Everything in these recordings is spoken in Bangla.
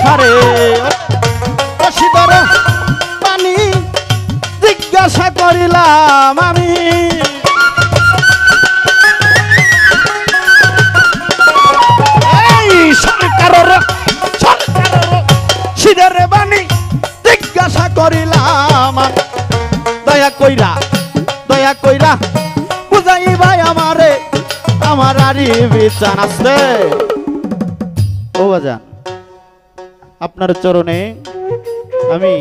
সংসারে শীতর পানি জিজ্ঞাসা করিলাম আমি এই সরকারের শীতর পানি জিজ্ঞাসা করিলাম দয়া কইরা বুঝাই ভাই আমারে আমার আরি বিচার আছে ও বাজান আপনার চরণে আমি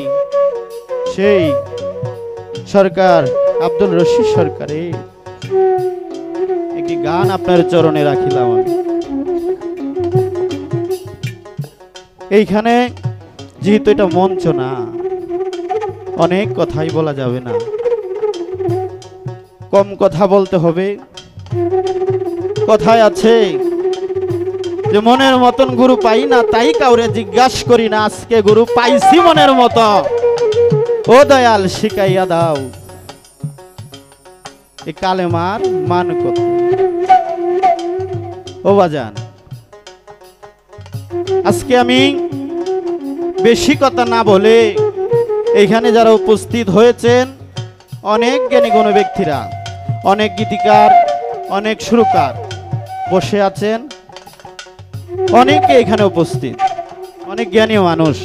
সেই সরকার আব্দুল রশিদ সরকারের একটি গান আপনার চরণে রাখিলাম আমি এইখানে যেহেতু এটা মঞ্চ না অনেক কথাই বলা যাবে না কম কথা বলতে হবে কথায় আছে যে মনের মতন গুরু পাই না তাই কাউরে জিজ্ঞাসা করি না আজকে গুরু পাইছি মনের মতো ও দয়াল শিখাইয়া দাও এই কালেমার মান কত ও বাজান আজকে আমি বেশি কথা না বলে এইখানে যারা উপস্থিত হয়েছেন অনেক জ্ঞানী গুণী ব্যক্তিরা অনেক গীতিকার অনেক সুরকার বসে আছেন অনেকে এখানে উপস্থিত অনেক জ্ঞানী মানুষ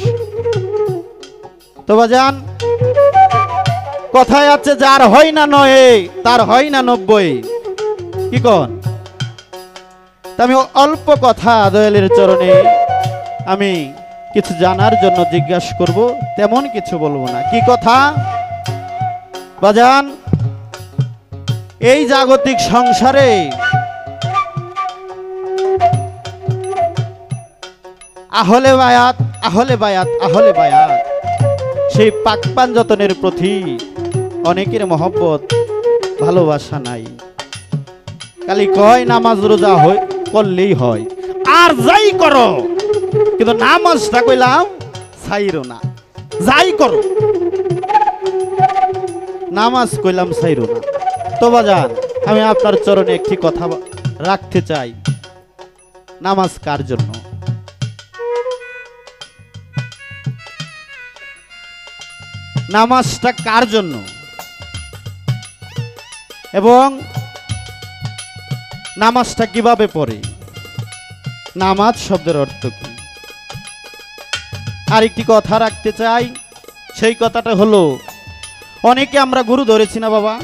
তো বাজান কথায় আছে যার হয় না ৯ তার হয় না ৯০ কি কোন আমি অল্প কথা দয়ালের চরণে আমি কিছু জানার জন্য জিজ্ঞাসা করব তেমন কিছু বলবো না কি কথা বাজান এই জাগতিক সংসারে আহলে বায়াত সেই পাকপান যতনের প্রতি অনেকের মহব্বত ভালোবাসা নাই খালি কয় নামাজ রোজা করলেই হয় আর যাই করো কিন্তু নামাজটা কইলাম ছাইরো না যাই করো নামাজ কইলাম ছাইরো না তো বাজান আমি আপনার চরণে একটি কথা রাখতে চাই নামাজ কার জন্য নামাজটা কার জন্য এবং নামাজটা কিভাবে পড়ে নামাজ শব্দের অর্থ কি আর একটি কথা রাখতে চাই সেই কথাটা হলো অনেকে আমরা গুরু ধরেছি না বাবা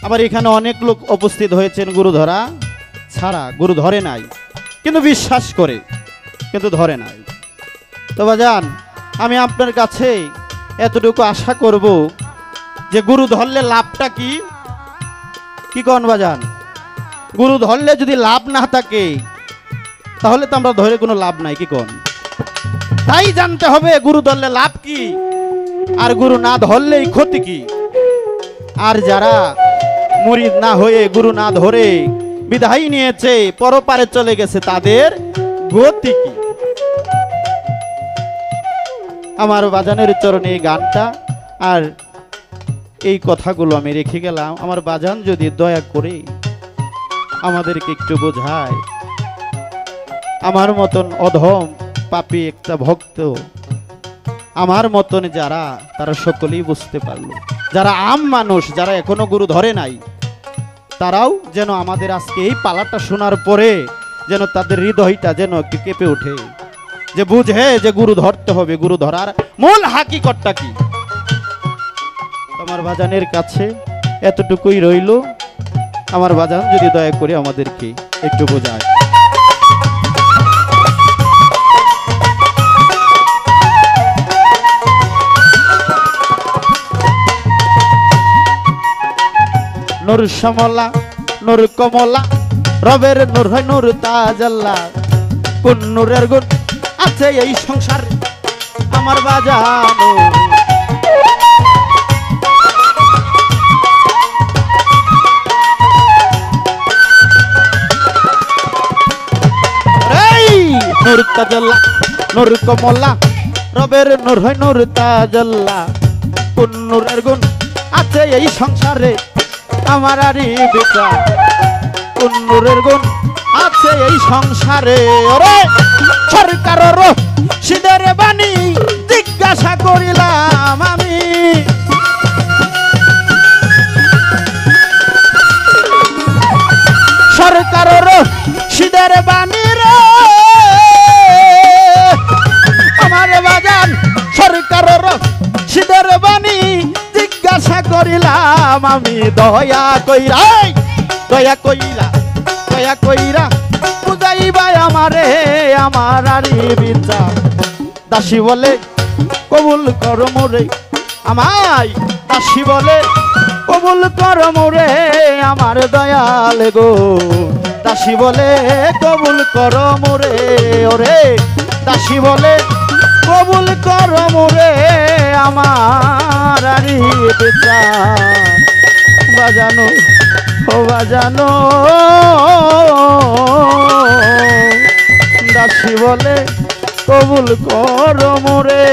আবার এখানে অনেক লোক উপস্থিত হয়েছেন গুরু ধরা ছাড়া গুরু ধরে নাই কিন্তু বিশ্বাস করে কিন্তু ধরে নাই তো বাজান আমি আপনার কাছে এতটুকু আশা করব যে গুরু ধরলে লাভটা কি কোন বাজান গুরু ধরলে যদি লাভ না থাকে তাহলে তো আমরা ধরে কোনো লাভ নাই কি কোন তাই জানতে হবে গুরু ধরলে লাভ কি আর গুরু না ধরলেই ক্ষতি কি আর যারা মুরিদ না হয়ে গুরু না ধরে বিদায় নিয়েছে পরপারে চলে গেছে তাদের গতি কি আমার বাজানের চরণে এই গানটা আর এই কথাগুলো আমি রেখে গেলাম আমার বাজান যদি দয়া করে আমাদেরকে একটু বোঝায় আমার মতন অধম পাপী একটা ভক্ত আমার মতন যারা তারা সকলেই বুঝতে পারলো যারা আম মানুষ যারা এখনো গুরু ধরে নাই তারাও যেন আমাদের আজকে এই পালাটা শোনার পরে যেন তাদের হৃদয়টা যেন একটু কেঁপে ওঠে যে বুঝে যে গুরু ধরতে হবে গুরু ধরার মূল হাকিকতটা কি আমার বাজানের কাছে এতটুকুই রইল আমার বাজান যদি দয়া করে আমাদেরকে একটু বোঝায় নূর শ্যামলা নূর কমলা রবের নূর হয় নূর তাজাল্লা কোন নূরের গুণ আছে এই সংসার আমার বাজানো নূর তাজাল্লা নূর কমলা রবের নূর হয় নূর তাজাল্লা কোন নূরের গুণ আছে এই সংসারে আমার আরি বিচার কোন নূরের গুণ আছে এই সংসারে ওরে সরকারের শীতের দিলাম আমি দয়া কইরা, দয়া কইরা, দয়া কইরা বুঝাইবা আমারে আমার আরি বিচার। দাসী বলে কবুল কর মোরে আমায়, দাসী বলে কবুল কর মোরে আমার দয়াল গো। দাসী বলে কবুল কর মোরে, ওরে দাসী বলে কবুল কর মোরে আমার আরি বিচার। বাজানো ও বাজানো, দাসী বলে কবুল কর মোরে।